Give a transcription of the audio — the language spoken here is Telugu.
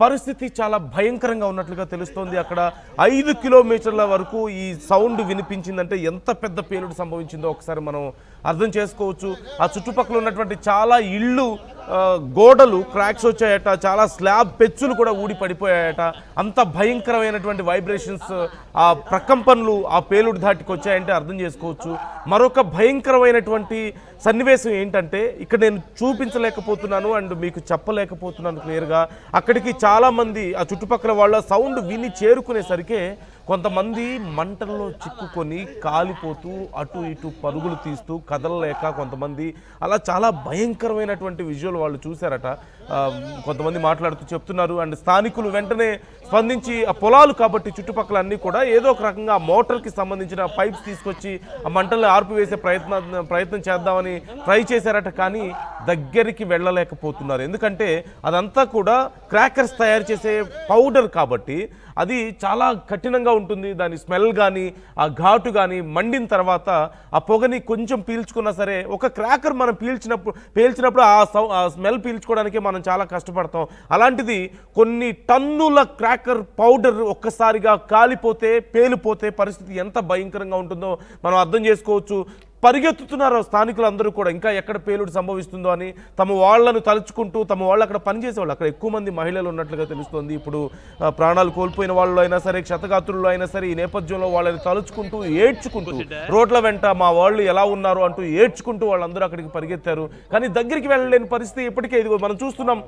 పరిస్థితి చాలా భయంకరంగా ఉన్నట్లుగా తెలుస్తోంది. అక్కడ 5 కిలోమీటర్ల వరకు ఈ సౌండ్ వినిపించిందంటే ఎంత పెద్ద పేలుడు సంభవించిందో ఒకసారి మనం అర్థం చేసుకోవచ్చు. ఆ చుట్టుపక్కల ఉన్నటువంటి చాలా ఇళ్ళు గోడలు క్రాక్స్ వచ్చాయట, చాలా స్లాబ్ పెచ్చులు కూడా ఊడి పడిపోయాయట. అంత భయంకరమైనటువంటి వైబ్రేషన్స్, ఆ ప్రకంపనలు ఆ పేలుడు ధాటికి వచ్చాయంటే అర్థం చేసుకోవచ్చు. మరొక భయంకరమైనటువంటి సన్నివేశం ఏంటంటే, ఇక్కడ నేను చూపించలేకపోతున్నాను అండ్ మీకు చెప్పలేకపోతున్నాను క్లియర్గా. అక్కడికి చాలామంది ఆ చుట్టుపక్కల వాళ్ళ సౌండ్ విని చేరుకునేసరికి కొంతమంది మంటల్లో చిక్కుకొని కాలిపోతూ అటు ఇటు పరుగులు తీస్తూ కదలలేక కొంతమంది అలా చాలా భయంకరమైనటువంటి విజువల్ వాళ్ళు చూశారట. కొంతమంది మాట్లాడుతూ చెప్తున్నారు. అండ్ స్థానికులు వెంటనే స్పందించి ఆ పొలాలు కాబట్టి చుట్టుపక్కల అన్నీ కూడా ఏదో ఒక రకంగా మోటార్కి సంబంధించిన పైప్స్ తీసుకొచ్చి ఆ మంటల్ని ఆర్పివేసే ప్రయత్నం చేద్దామని ట్రై చేశారట. కానీ దగ్గరికి వెళ్ళలేకపోతున్నారు. ఎందుకంటే అదంతా కూడా క్రాకర్స్ తయారు చేసే పౌడర్ కాబట్టి అది చాలా కఠినంగా ఉంటుంది. దాని స్మెల్ కానీ ఆ ఘాటు కానీ మండిన తర్వాత ఆ పొగని కొంచెం పీల్చుకున్నా సరే, ఒక క్రాకర్ మనం పేల్చినప్పుడు ఆ స్మెల్ పీల్చుకోవడానికి మనం చాలా కష్టపడతాం. అలాంటిది కొన్ని టన్నుల క్రాకర్ పౌడర్ ఒక్కసారిగా కాలిపోతే పేలిపోతే పరిస్థితి ఎంత భయంకరంగా ఉంటుందో మనం అర్థం చేసుకోవచ్చు. పరిగెత్తుతున్నారు స్థానికులందరూ కూడా, ఇంకా ఎక్కడ పేలుడు సంభవిస్తుందో అని. తమ వాళ్లను తలుచుకుంటూ, తమ వాళ్ళు అక్కడ పనిచేసేవాళ్ళు, అక్కడ ఎక్కువ మంది మహిళలు ఉన్నట్లుగా తెలుస్తోంది. ఇప్పుడు ప్రాణాలు కోల్పోయిన వాళ్ళు అయినా సరే, క్షతగాత్రులు అయినా సరే, ఈ నేపథ్యంలో వాళ్ళని తలుచుకుంటూ ఏడ్చుకుంటూ రోడ్ల వెంట మా వాళ్ళు ఎలా ఉన్నారు అంటూ ఏడ్చుకుంటూ వాళ్ళందరూ అక్కడికి పరిగెత్తారు. కానీ దగ్గరికి వెళ్ళలేని పరిస్థితి ఇప్పటికే. ఇదిగో మనం చూస్తున్నాం,